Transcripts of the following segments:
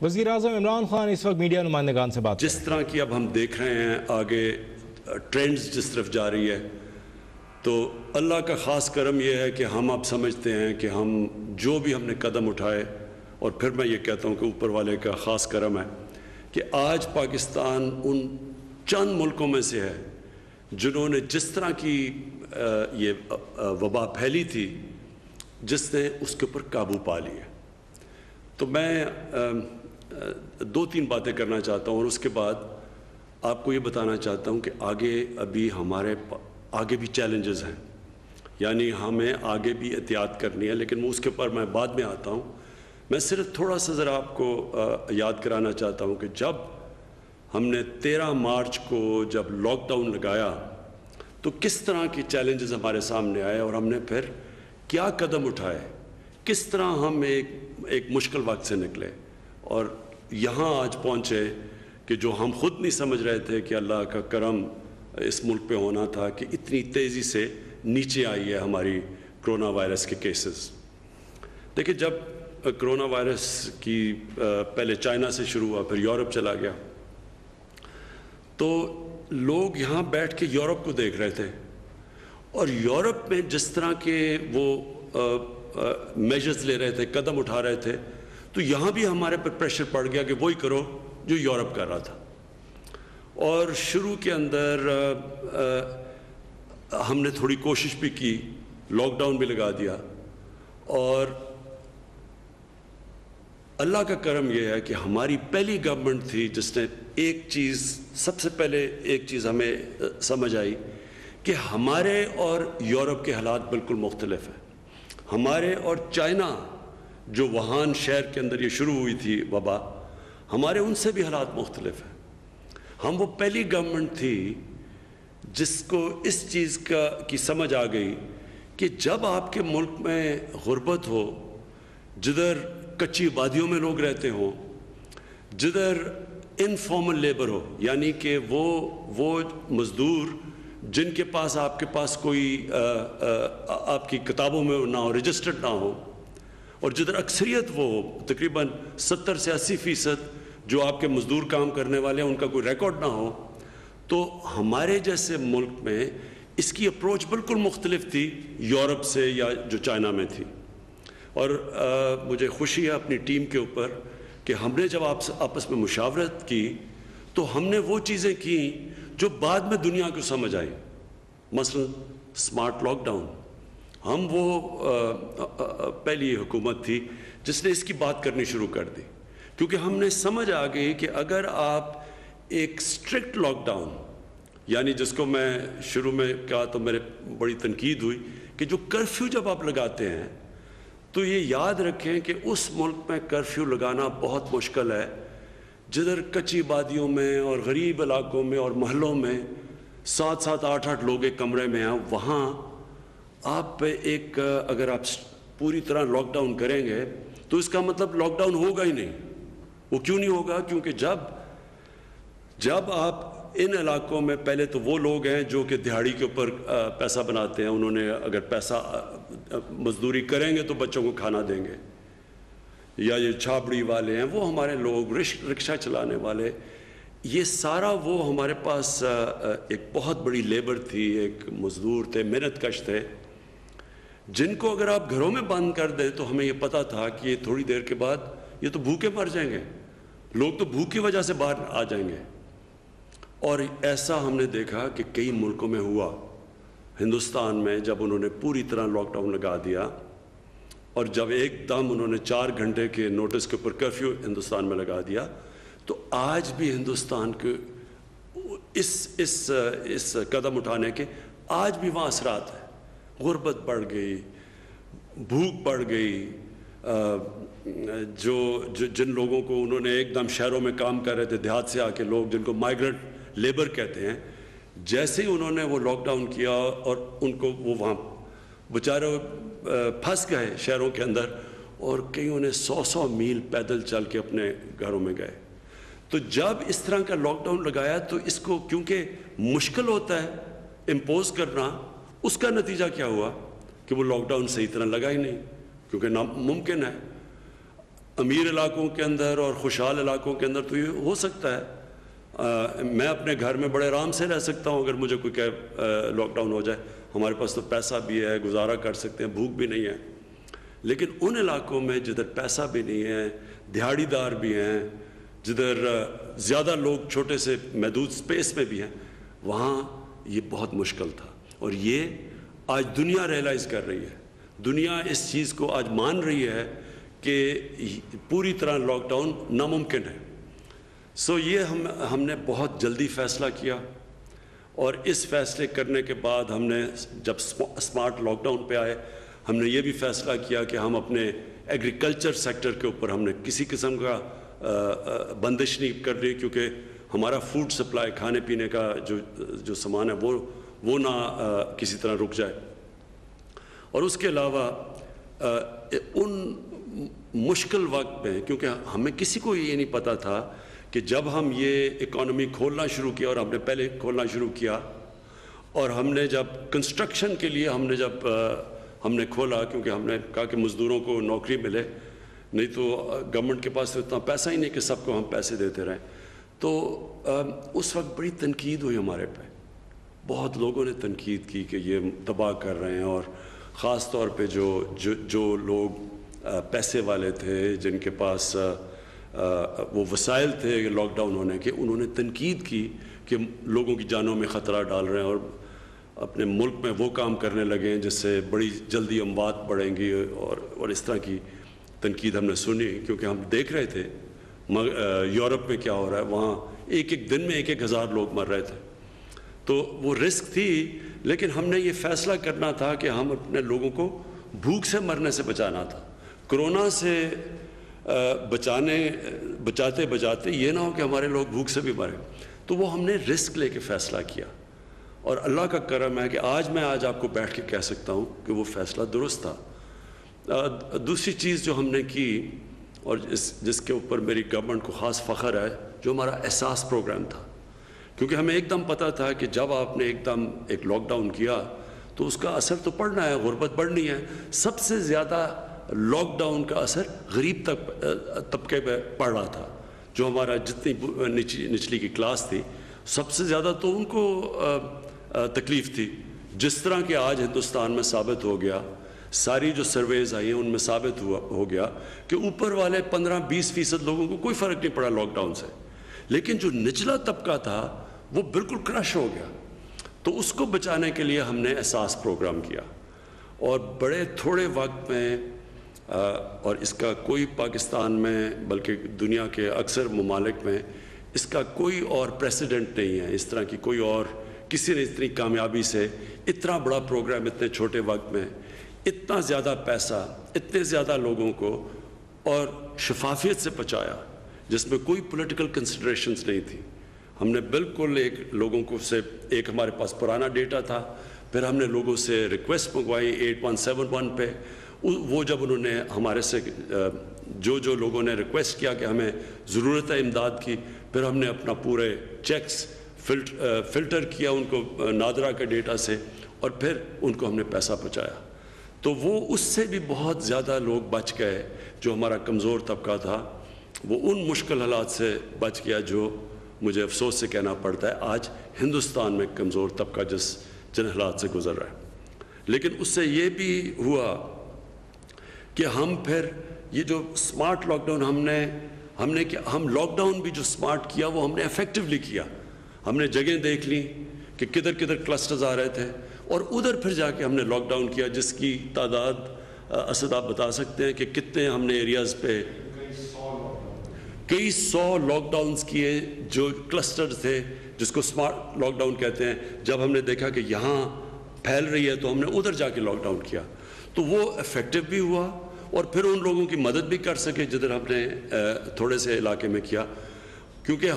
وزیر اعظم عمران خان اس وقت میڈیا نمائندگان سے بات جس طرح کی اب ہم دیکھ رہے ہیں آگے ٹرینڈز جس طرف جا رہی ہے، تو اللہ کا خاص کرم یہ ہے کہ ہم اب سمجھتے ہیں کہ ہم جو بھی ہم نے قدم اٹھائے، اور پھر میں یہ کہتا ہوں کہ اوپر والے کا خاص کرم ہے کہ آج پاکستان ان چند ملکوں میں سے ہے جنہوں نے جس طرح کی یہ وبا پھیلی تھی، جس نے اس کے اوپر قابو پا لیا۔ تو میں دو تین باتیں کرنا چاہتا ہوں، اور اس کے بعد آپ کو یہ بتانا چاہتا ہوں کہ ابھی ہمارے آگے بھی چیلنجز ہیں، یعنی ہمیں آگے بھی احتیاط کرنی ہے، لیکن اس کے اوپر میں بعد میں آتا ہوں۔ میں صرف تھوڑا سا ذرا آپ کو یاد کرانا چاہتا ہوں کہ جب ہم نے 13 مارچ کو جب لاک ڈاؤن لگایا تو کس طرح کی چیلنجز ہمارے سامنے آئے، اور ہم نے پھر کیا قدم اٹھائے، کس طرح ہم ایک مشکل وقت سے نکلے اور یہاں آج پہنچے کہ جو ہم خود نہیں سمجھ رہے تھے کہ اللہ کا کرم اس ملک پہ ہونا تھا کہ اتنی تیزی سے نیچے آئی ہے ہماری کرونا وائرس کے کیسز۔ دیکھیں، جب کرونا وائرس کی پہلے چائنا سے شروع ہوا، پھر یورپ چلا گیا، تو لوگ یہاں بیٹھ کے یورپ کو دیکھ رہے تھے، اور یورپ میں جس طرح کے وہ میجرز لے رہے تھے، قدم اٹھا رہے تھے، تو یہاں بھی ہمارے پر پریشر پڑ گیا کہ وہی کرو جو یورپ کر رہا تھا۔ اور شروع کے اندر ہم نے تھوڑی کوشش بھی کی، لاک ڈاؤن بھی لگا دیا، اور اللہ کا کرم یہ ہے کہ ہماری پہلی گورنمنٹ تھی جس نے سب سے پہلے ایک چیز ہمیں سمجھ آئی کہ ہمارے اور یورپ کے حالات بالکل مختلف ہیں۔ ہمارے اور چائنا، جو وہان شہر کے اندر یہ شروع ہوئی تھی وبا، ہمارے ان سے بھی حالات مختلف ہیں۔ ہم وہ پہلی گورنمنٹ تھی جس کو اس چیز کی سمجھ آ گئی کہ جب آپ کے ملک میں غربت ہو، جدھر کچی وادیوں میں لوگ رہتے ہوں، جدھر انفارمل لیبر ہو، یعنی کہ وہ مزدور جن کے پاس آپ کے پاس کوئی آپ کی کتابوں میں نہ ہو، رجسٹرڈ نہ ہو، اور جدھر اکثریت وہ تقریباً 70 سے 80% جو آپ کے مزدور کام کرنے والے ہیں ان کا کوئی ریکارڈ نہ ہو، تو ہمارے جیسے ملک میں اس کی اپروچ بالکل مختلف تھی یورپ سے یا جو چائنا میں تھی۔ اور مجھے خوشی ہے اپنی ٹیم کے اوپر کہ ہم نے جب آپس میں مشاورت کی تو ہم نے وہ چیزیں کی جو بعد میں دنیا کو سمجھ آئی، مثلا سمارٹ لاک ڈاؤن۔ ہم وہ پہلی حکومت تھی جس نے اس کی بات کرنی شروع کر دی، کیونکہ ہم نے سمجھ آ گئی کہ اگر آپ ایک اسٹرکٹ لاک ڈاؤن، یعنی جس کو میں شروع میں کہا تو میرے بڑی تنقید ہوئی کہ جو کرفیو جب آپ لگاتے ہیں تو یہ یاد رکھیں کہ اس ملک میں کرفیو لگانا بہت مشکل ہے جدھر کچی وادیوں میں اور غریب علاقوں میں اور محلوں میں 7-7 8-8 لوگ ایک کمرے میں ہیں۔ وہاں آپ پہ اگر آپ پوری طرح لاک ڈاؤن کریں گے تو اس کا مطلب لاک ڈاؤن ہوگا ہی نہیں۔ وہ کیوں نہیں ہوگا؟ کیونکہ جب آپ ان علاقوں میں، پہلے تو وہ لوگ ہیں جو کہ دہاڑی کے اوپر پیسہ بناتے ہیں، انہوں نے اگر پیسہ مزدوری کریں گے تو بچوں کو کھانا دیں گے، یا یہ چھاپڑی والے ہیں، وہ ہمارے لوگ، رکشہ چلانے والے، یہ سارا وہ ہمارے پاس ایک بہت بڑی لیبر تھی، ایک مزدور تھے، محنت کش تھے، جن کو اگر آپ گھروں میں بند کر دیں تو ہمیں یہ پتا تھا کہ یہ تھوڑی دیر کے بعد یہ تو بھوکے مر جائیں گے، لوگ تو بھوک کی وجہ سے باہر آ جائیں گے۔ اور ایسا ہم نے دیکھا کہ کئی ملکوں میں ہوا۔ ہندوستان میں جب انہوں نے پوری طرح لاک ڈاؤن لگا دیا، اور جب ایک دم انہوں نے 4 گھنٹے کے نوٹس کے اوپر کرفیو ہندوستان میں لگا دیا، تو آج بھی ہندوستان کے اس قدم اٹھانے کے آج بھی وہاں اثرات ہیں۔ غربت بڑھ گئی، بھوک بڑھ گئی، جن لوگوں کو انہوں نے ایک دم شہروں میں کام کر رہے تھے، دیہات سے آ کے لوگ جن کو مائیگرنٹ لیبر کہتے ہیں، جیسے ہی انہوں نے وہ لاک ڈاؤن کیا اور ان کو وہ وہاں بیچارے پھنس گئے شہروں کے اندر، اور کئیوں نے 100 میل پیدل چل کے اپنے گھروں میں گئے۔ تو جب اس طرح کا لاک ڈاؤن لگایا تو اس کو کیونکہ مشکل ہوتا ہے امپوز کرنا، اس کا نتیجہ کیا ہوا کہ وہ لاک ڈاؤن صحیح طرح لگا ہی نہیں، کیونکہ ناممکن ہے۔ امیر علاقوں کے اندر اور خوشحال علاقوں کے اندر تو یہ ہو سکتا ہے، میں اپنے گھر میں بڑے آرام سے رہ سکتا ہوں اگر مجھے کوئی کہ لاک ڈاؤن ہو جائے، ہمارے پاس تو پیسہ بھی ہے، گزارا کر سکتے ہیں، بھوک بھی نہیں ہے. لیکن ان علاقوں میں جدھر پیسہ بھی نہیں ہے، دہاڑی دار بھی ہیں، جدھر زیادہ لوگ چھوٹے سے محدود سپیس میں بھی ہیں، وہاں یہ بہت مشکل تھا. اور یہ آج دنیا ریئلائز کر رہی ہے، دنیا اس چیز کو آج مان رہی ہے کہ پوری طرح لاک ڈاؤن ناممکن ہے. سو یہ ہم نے بہت جلدی فیصلہ کیا، اور اس فیصلے کرنے کے بعد ہم نے جب اسمارٹ لاک ڈاؤن پہ آئے، ہم نے یہ بھی فیصلہ کیا کہ ہم اپنے ایگریکلچر سیکٹر کے اوپر ہم نے کسی قسم کا بندش نہیں کر رہی، کیونکہ ہمارا فوڈ سپلائی، کھانے پینے کا جو سامان ہے وہ نہ کسی طرح رک جائے. اور اس کے علاوہ ان مشکل وقت میں، کیونکہ ہمیں کسی کو یہ نہیں پتہ تھا کہ جب ہم یہ اکانومی کھولنا شروع کیا، اور ہم نے پہلے کھولنا شروع کیا، اور ہم نے جب کنسٹرکشن کے لیے ہم نے کھولا، کیونکہ ہم نے کہا کہ مزدوروں کو نوکری ملے، نہیں تو گورنمنٹ کے پاس تو اتنا پیسہ ہی نہیں کہ سب کو ہم پیسے دیتے رہیں. تو اس وقت بڑی تنقید ہوئی ہمارے پہ، بہت لوگوں نے تنقید کی کہ یہ تباہ کر رہے ہیں. اور خاص طور پہ جو لوگ پیسے والے تھے، جن کے پاس وہ وسائل تھے لاک ڈاؤن ہونے کے، انہوں نے تنقید کی کہ لوگوں کی جانوں میں خطرہ ڈال رہے ہیں، اور اپنے ملک میں وہ کام کرنے لگے ہیں جس سے بڑی جلدی اموات بڑھیں گی. اور اس طرح کی تنقید ہم نے سنی، کیونکہ ہم دیکھ رہے تھے یورپ میں کیا ہو رہا ہے، وہاں ایک دن میں 1,000 لوگ مر رہے تھے. تو وہ رسک تھی، لیکن ہم نے یہ فیصلہ کرنا تھا کہ ہم اپنے لوگوں کو بھوک سے مرنے سے بچانا تھا. کرونا سے بچاتے یہ نہ ہو کہ ہمارے لوگ بھوک سے بھی مریں. تو وہ ہم نے رسک لے کے فیصلہ کیا، اور اللہ کا کرم ہے کہ میں آج آپ کو بیٹھ کے کہہ سکتا ہوں کہ وہ فیصلہ درست تھا. دوسری چیز جو ہم نے کی، اور جس کے اوپر میری گورنمنٹ کو خاص فخر ہے، جو ہمارا احساس پروگرام تھا. کیونکہ ہمیں ایک دم پتہ تھا کہ جب آپ نے ایک لاک ڈاؤن کیا تو اس کا اثر تو پڑنا ہے، غربت بڑھنی ہے. سب سے زیادہ لاک ڈاؤن کا اثر غریب طبقے پہ پڑ رہا تھا. جو ہمارا جتنی نچلی کی کلاس تھی، سب سے زیادہ تو ان کو تکلیف تھی. جس طرح کہ آج ہندوستان میں ثابت ہو گیا، ساری جو سرویز آئی ہیں ان میں ثابت ہو گیا کہ اوپر والے 15-20% لوگوں کو کوئی فرق نہیں پڑا لاک ڈاؤن سے، لیکن جو نچلا طبقہ تھا وہ بالکل کرش ہو گیا. تو اس کو بچانے کے لیے ہم نے احساس پروگرام کیا، اور بڑے تھوڑے وقت میں، اور اس کا کوئی پاکستان میں بلکہ دنیا کے اکثر ممالک میں اس کا کوئی اور پریسیڈنٹ نہیں ہے. اس طرح کی کوئی اور کسی نے اتنی کامیابی سے اتنا بڑا پروگرام اتنے چھوٹے وقت میں، اتنا زیادہ پیسہ، اتنے زیادہ لوگوں کو، اور شفافیت سے بچایا، جس میں کوئی پولیٹیکل کنسیڈریشنز نہیں تھی. ہم نے بالکل لوگوں کو سے ایک ہمارے پاس پرانا ڈیٹا تھا، پھر ہم نے لوگوں سے ریکویسٹ منگوائی 8171 پہ. وہ جب انہوں نے ہمارے سے جو لوگوں نے ریکویسٹ کیا کہ ہمیں ضرورت ہے امداد کی، پھر ہم نے اپنا پورے چیکس فلٹر کیا ان کو نادرا کے ڈیٹا سے، اور پھر ان کو ہم نے پیسہ پہنچایا. تو وہ اس سے بھی بہت زیادہ لوگ بچ گئے. جو ہمارا کمزور طبقہ تھا وہ ان مشکل حالات سے بچ گیا، جو مجھے افسوس سے کہنا پڑتا ہے آج ہندوستان میں کمزور طبقہ جن حالات سے گزر رہا ہے. لیکن اس سے یہ بھی ہوا کہ ہم پھر یہ جو اسمارٹ لاک ڈاؤن ہم لاک ڈاؤن بھی جو اسمارٹ کیا وہ ہم نے ایفیکٹولی کیا. ہم نے جگہیں دیکھ لی کہ کدھر کلسٹرز آ رہے تھے، اور ادھر پھر جا کے ہم نے لاک ڈاؤن کیا، جس کی تعداد اسد آپ بتا سکتے ہیں کہ کتنے ہم نے ایریاز پہ کئی سو لاک ڈاؤنز کیے جو کلسٹر تھے، جس کو اسمارٹ لاک ڈاؤن کہتے ہیں. جب ہم نے دیکھا کہ یہاں پھیل رہی ہے تو ہم نے ادھر جا کے لاک ڈاؤن کیا. تو وہ ایفیکٹو بھی ہوا، اور پھر ان لوگوں کی مدد بھی کر سکے جدھر ہم نے تھوڑے سے علاقے میں کیا. کیونکہ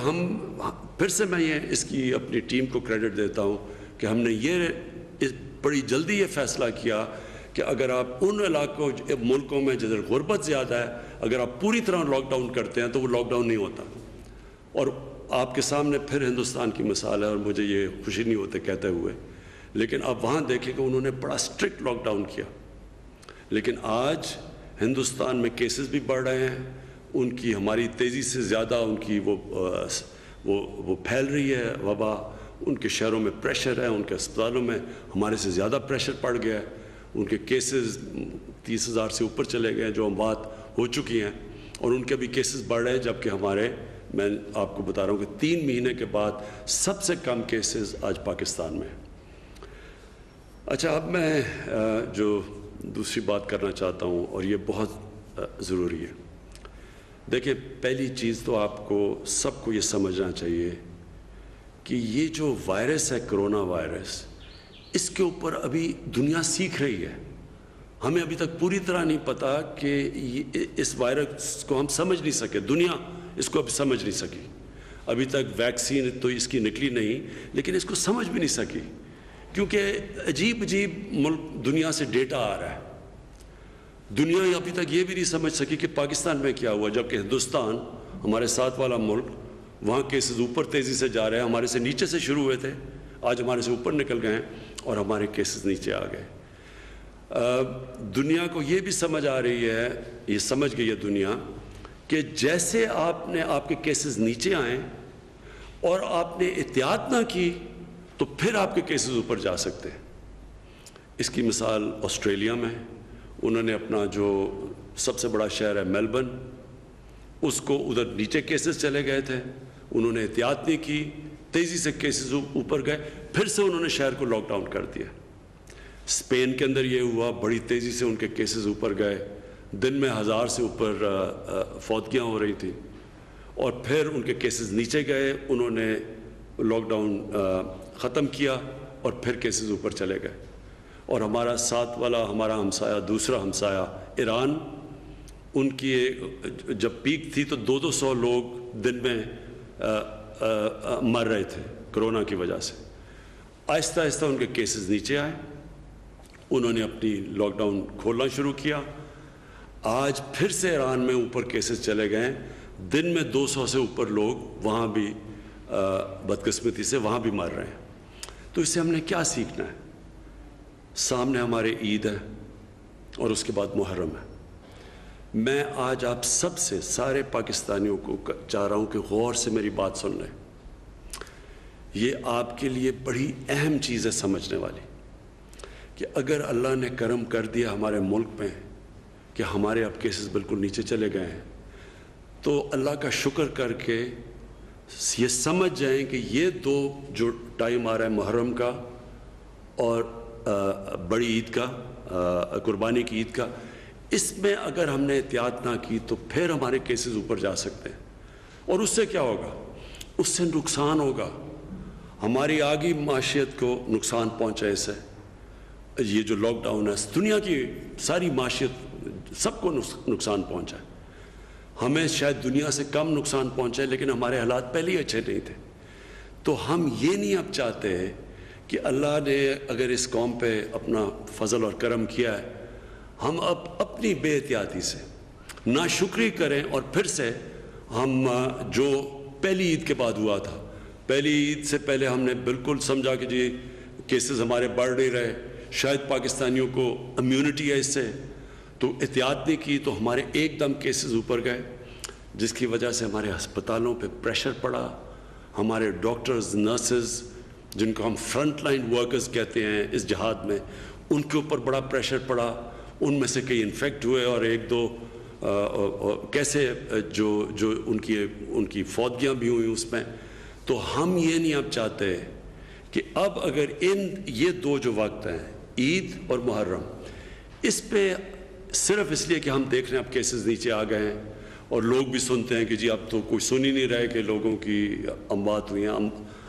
پھر سے میں اس کی اپنی ٹیم کو کریڈٹ دیتا ہوں کہ ہم نے بڑی جلدی یہ فیصلہ کیا کہ اگر آپ ان علاقوں ملکوں میں جدھر غربت زیادہ ہے، اگر آپ پوری طرح لاک ڈاؤن کرتے ہیں تو وہ لاک ڈاؤن نہیں ہوتا. اور آپ کے سامنے پھر ہندوستان کی مثال ہے، اور مجھے یہ خوشی نہیں ہوتے کہتے ہوئے، لیکن آپ وہاں دیکھیں کہ انہوں نے بڑا اسٹرکٹ لاک ڈاؤن کیا. لیکن آج ہندوستان میں کیسز بھی بڑھ رہے ہیں، ان کی ہماری تیزی سے زیادہ ان کی وہ پھیل رہی ہے وبا. ان کے شہروں میں پریشر ہے, ان کے اسپتالوں میں ہمارے سے زیادہ پریشر پڑ گیا ہے. ان کے کیسز 30,000 سے اوپر چلے گئے ہیں, جو اموات ہو چکی ہیں, اور ان کے بھی کیسز بڑھ رہے ہیں, جبکہ ہمارے, میں آپ کو بتا رہا ہوں کہ 3 مہینے کے بعد سب سے کم کیسز آج پاکستان میں ہیں. اچھا, اب میں جو دوسری بات کرنا چاہتا ہوں, اور یہ بہت ضروری ہے. دیکھیں, پہلی چیز تو آپ کو سب کو یہ سمجھنا چاہیے کہ یہ جو وائرس ہے, کرونا وائرس, اس کے اوپر ابھی دنیا سیکھ رہی ہے. ہمیں ابھی تک پوری طرح نہیں پتا کہ اس وائرس کو ہم سمجھ نہیں سکے, دنیا اس کو ابھی سمجھ نہیں سکی. ابھی تک ویکسین تو اس کی نکلی نہیں, لیکن اس کو سمجھ بھی نہیں سکی, کیونکہ عجیب ملک دنیا سے ڈیٹا آ رہا ہے. دنیا ابھی تک یہ بھی نہیں سمجھ سکی کہ پاکستان میں کیا ہوا, جبکہ ہندوستان ہمارے ساتھ والا ملک, وہاں کیسز اوپر تیزی سے جا رہے ہیں. ہمارے سے نیچے سے شروع ہوئے تھے, آج ہمارے سے اوپر نکل گئے ہیں, اور ہمارے کیسز نیچے آ گئے. دنیا کو یہ بھی سمجھ آ رہی ہے, یہ سمجھ گئی ہے دنیا, کہ جیسے آپ کے کیسز نیچے آئیں اور آپ نے احتیاط نہ کی تو پھر آپ کے کیسز اوپر جا سکتے ہیں. اس کی مثال آسٹریلیا میں, انہوں نے اپنا جو سب سے بڑا شہر ہے میلبرن, اس کو ادھر نیچے کیسز چلے گئے تھے, انہوں نے احتیاط نہیں کی, تیزی سے کیسز اوپر گئے, پھر سے انہوں نے شہر کو لاک ڈاؤن کر دیا. اسپین کے اندر یہ ہوا, بڑی تیزی سے ان کے کیسز اوپر گئے, دن میں 1000 سے اوپر فوتگیاں ہو رہی تھیں, اور پھر ان کے کیسز نیچے گئے, انہوں نے لاک ڈاؤن ختم کیا, اور پھر کیسز اوپر چلے گئے. اور ہمارا ساتھ والا, ہمارا ہمسایہ, دوسرا ہمسایہ ایران, ان کی جب پیک تھی تو 200 لوگ دن میں مر رہے تھے کرونا کی وجہ سے. آہستہ آہستہ ان کے کیسز نیچے آئے, انہوں نے اپنی لاک ڈاؤن کھولنا شروع کیا. آج پھر سے ایران میں اوپر کیسز چلے گئے, دن میں 200 سے اوپر لوگ وہاں بھی بدقسمتی سے وہاں بھی مر رہے ہیں. تو اس سے ہم نے کیا سیکھنا ہے؟ سامنے ہمارے عید ہے, اور اس کے بعد محرم ہے. میں آج آپ سب سے, سارے پاکستانیوں کو چاہ رہا ہوں کہ غور سے میری بات سن لیں. یہ آپ کے لیے بڑی اہم چیز ہے سمجھنے والی, کہ اگر اللہ نے کرم کر دیا ہمارے ملک میں کہ ہمارے اب کیسز بالکل نیچے چلے گئے ہیں, تو اللہ کا شکر کر کے یہ سمجھ جائیں کہ یہ 2 جو ٹائم آ رہا ہے, محرم کا اور بڑی عید کا, قربانی کی عید کا, اس میں اگر ہم نے احتیاط نہ کی تو پھر ہمارے کیسز اوپر جا سکتے ہیں. اور اس سے کیا ہوگا؟ اس سے نقصان ہوگا, ہماری آگی معاشیت کو نقصان پہنچا. اس سے یہ جو لاک ڈاؤن ہے, دنیا کی ساری معاشیت سب کو نقصان پہنچا ہے. ہمیں شاید دنیا سے کم نقصان پہنچا ہے, لیکن ہمارے حالات پہلے ہی اچھے نہیں تھے. تو ہم یہ نہیں اب چاہتے کہ اللہ نے اگر اس قوم پہ اپنا فضل اور کرم کیا ہے, ہم اب اپنی بے احتیاطی سے ناشکری کریں, اور پھر سے ہم جو پہلی عید کے بعد ہوا تھا, پہلی عید سے پہلے ہم نے بالکل سمجھا کہ جی کیسز ہمارے بڑھ نہیں رہے, شاید پاکستانیوں کو امیونٹی ہے اس سے, تو احتیاط نہیں کی تو ہمارے ایک دم کیسز اوپر گئے, جس کی وجہ سے ہمارے ہسپتالوں پہ پریشر پڑا. ہمارے ڈاکٹرز, نرسز, جن کو ہم فرنٹ لائن ورکرز کہتے ہیں اس جہاد میں, ان کے اوپر بڑا پریشر پڑا. ان میں سے کئی انفیکٹ ہوئے, اور 1-2 کیسے جو ان کی فوتگیاں بھی ہوئیں اس میں. تو ہم یہ نہیں اب چاہتے کہ اب اگر یہ 2 جو وقت ہیں, عید اور محرم, اس پہ صرف اس لیے کہ ہم دیکھ رہے ہیں اب کیسز نیچے آ گئے ہیں, اور لوگ بھی سنتے ہیں کہ جی اب تو کوئی سن ہی نہیں رہے کہ لوگوں کی اموات ہوئی ہیں,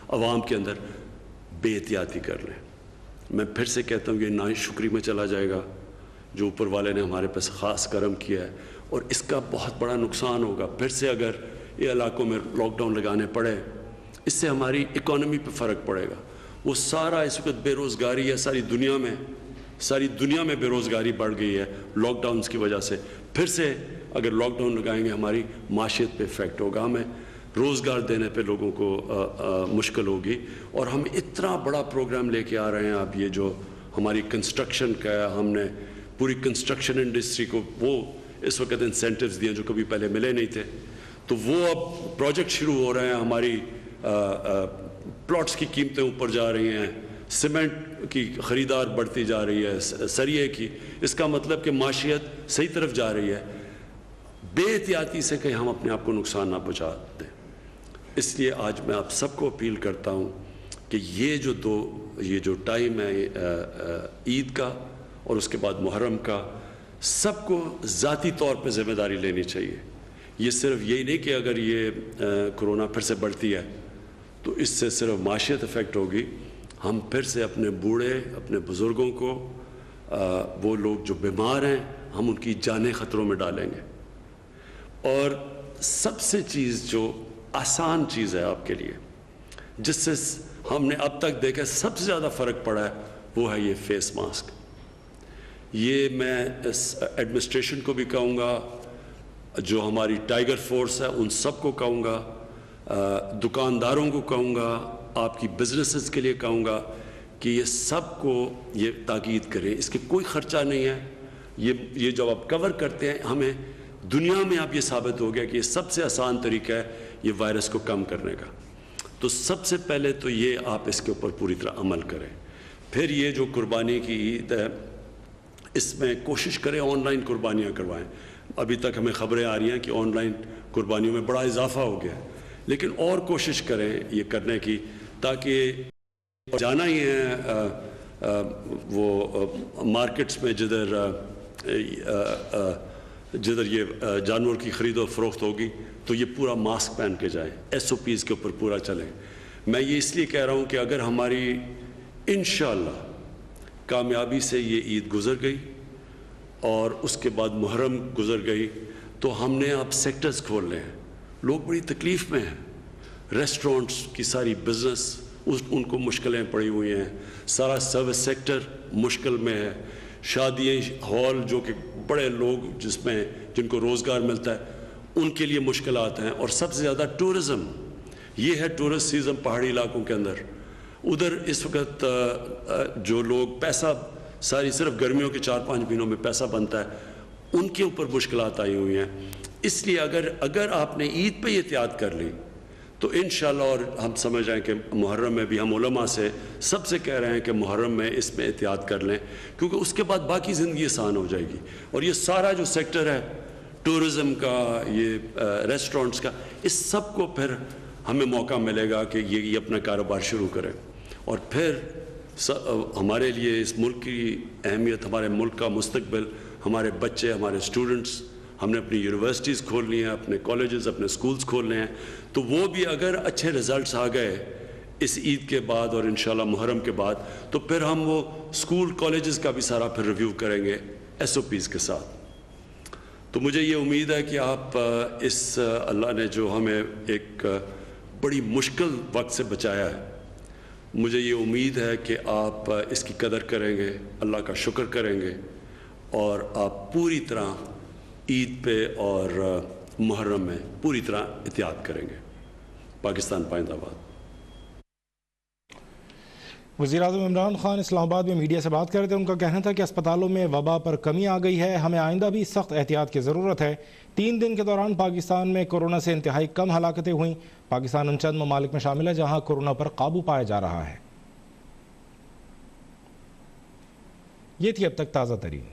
عوام کے اندر بے احتیاطی کر لیں. میں پھر سے کہتا ہوں یہ ناشکری میں چلا جائے گا جو اوپر والے نے ہمارے پاس خاص کرم کیا ہے, اور اس کا بہت بڑا نقصان ہوگا. پھر سے اگر یہ علاقوں میں لاک ڈاؤن لگانے پڑے, اس سے ہماری اکانومی پہ فرق پڑے گا. وہ سارا اس وقت بے روزگاری ہے, ساری دنیا میں بے روزگاری بڑھ گئی ہے لاک ڈاؤنز کی وجہ سے. پھر سے اگر لاک ڈاؤن لگائیں گے ہماری معاشیت پہ افیکٹ ہوگا, ہمیں روزگار دینے پہ لوگوں کو مشکل ہوگی. اور ہم اتنا بڑا پروگرام لے کے آ رہے ہیں اب, یہ جو ہماری کنسٹرکشن کا ہے, ہم نے پوری کنسٹرکشن انڈسٹری کو وہ اس وقت انسینٹیوز دیے جو کبھی پہلے ملے نہیں تھے. تو وہ اب پروجیکٹ شروع ہو رہے ہیں, ہماری پلاٹس کی قیمتیں اوپر جا رہی ہیں, سیمنٹ کی خریدار بڑھتی جا رہی ہے, سریے کی. اس کا مطلب کہ معیشت صحیح طرف جا رہی ہے. بے احتیاطی سے کہیں ہم اپنے آپ کو نقصان نہ پہنچا دیں. اس لیے آج میں آپ سب کو اپیل کرتا ہوں کہ یہ جو ٹائم ہے عید کا اور اس کے بعد محرم کا, سب کو ذاتی طور پہ ذمہ داری لینی چاہیے. یہ صرف یہی نہیں کہ اگر یہ کرونا پھر سے بڑھتی ہے تو اس سے صرف معیشت افیکٹ ہوگی. ہم پھر سے اپنے بوڑھے, اپنے بزرگوں کو, وہ لوگ جو بیمار ہیں, ہم ان کی جانیں خطروں میں ڈالیں گے. اور سب سے چیز جو آسان چیز ہے آپ کے لیے, جس سے ہم نے اب تک دیکھا سب سے زیادہ فرق پڑا ہے, وہ ہے یہ فیس ماسک. یہ میں اس ایڈمنسٹریشن کو بھی کہوں گا, جو ہماری ٹائیگر فورس ہے ان سب کو کہوں گا, دکانداروں کو کہوں گا, آپ کی بزنسز کے لیے کہوں گا کہ یہ سب کو یہ تاکید کریں. اس کے کوئی خرچہ نہیں ہے. یہ جب آپ کور کرتے ہیں, ہمیں دنیا میں اب یہ ثابت ہو گیا کہ یہ سب سے آسان طریقہ ہے یہ وائرس کو کم کرنے کا. تو سب سے پہلے تو یہ آپ اس کے اوپر پوری طرح عمل کریں. پھر یہ جو قربانی کی عید ہے, اس میں کوشش کریں آن لائن قربانیاں کروائیں. ابھی تک ہمیں خبریں آ رہی ہیں کہ آن لائن قربانیوں میں بڑا اضافہ ہو گیا ہے, لیکن اور کوشش کریں یہ کرنے کی, تاکہ جانا ہی ہے وہ مارکیٹس میں جدھر یہ جانور کی خرید و فروخت ہوگی تو یہ پورا ماسک پہن کے جائیں, SOPs کے اوپر پورا چلیں. میں یہ اس لیے کہہ رہا ہوں کہ اگر ہماری انشاءاللہ کامیابی سے یہ عید گزر گئی اور اس کے بعد محرم گزر گئی, تو ہم نے اب سیکٹرز کھول لے ہیں. لوگ بڑی تکلیف میں ہیں, ریسٹورنٹس کی ساری بزنس ان کو مشکلیں پڑی ہوئی ہیں, سارا سروس سیکٹر مشکل میں ہے, شادی ہال جو کہ بڑے لوگ جن کو روزگار ملتا ہے ان کے لیے مشکلات ہیں, اور سب سے زیادہ ٹورزم. یہ ہے ٹورسٹ سیزن پہاڑی علاقوں کے اندر. ادھر اس وقت جو لوگ پیسہ ساری صرف گرمیوں کے 4-5 مہینوں میں پیسہ بنتا ہے, ان کے اوپر مشکلات آئی ہوئی ہیں. اس لیے اگر آپ نے عید پہ احتیاط کر لی تو انشاءاللہ, اور ہم سمجھ رہے ہیں کہ محرم میں بھی ہم علماء سے سب سے کہہ رہے ہیں کہ محرم میں اس میں احتیاط کر لیں, کیونکہ اس کے بعد باقی زندگی آسان ہو جائے گی. اور یہ سارا جو سیکٹر ہے ٹورزم کا, یہ ریسٹورنٹس کا, اس سب کو پھر ہمیں موقع ملے گا کہ یہ اپنا کاروبار شروع کریں. اور پھر ہمارے لیے اس ملک کی اہمیت, ہمارے ملک کا مستقبل, ہمارے بچے, ہمارے اسٹوڈنٹس, ہم نے اپنی یونیورسٹیز کھولنی ہیں, اپنے کالجز, اپنے سکولز کھولنے ہیں. تو وہ بھی اگر اچھے رزلٹس آ گئے اس عید کے بعد اور انشاءاللہ محرم کے بعد, تو پھر ہم وہ سکول کالجز کا بھی سارا پھر ریویو کریں گے SOPs کے ساتھ. تو مجھے یہ امید ہے کہ آپ اللہ نے جو ہمیں ایک بڑی مشکل وقت سے بچایا ہے, مجھے یہ امید ہے کہ آپ اس کی قدر کریں گے, اللہ کا شکر کریں گے, اور آپ پوری طرح عید پہ اور محرم میں پوری طرح احتیاط کریں گے. پاکستان پائندہ باد. وزیراعظم عمران خان اسلام آباد میں میڈیا سے بات کر رہے تھے. ان کا کہنا تھا کہ اسپتالوں میں وبا پر کمی آ گئی ہے, ہمیں آئندہ بھی سخت احتیاط کی ضرورت ہے. 3 دن کے دوران پاکستان میں کورونا سے انتہائی کم ہلاکتیں ہوئیں. پاکستان ان چند ممالک میں شامل ہے جہاں کورونا پر قابو پایا جا رہا ہے. یہ تھی اب تک تازہ ترین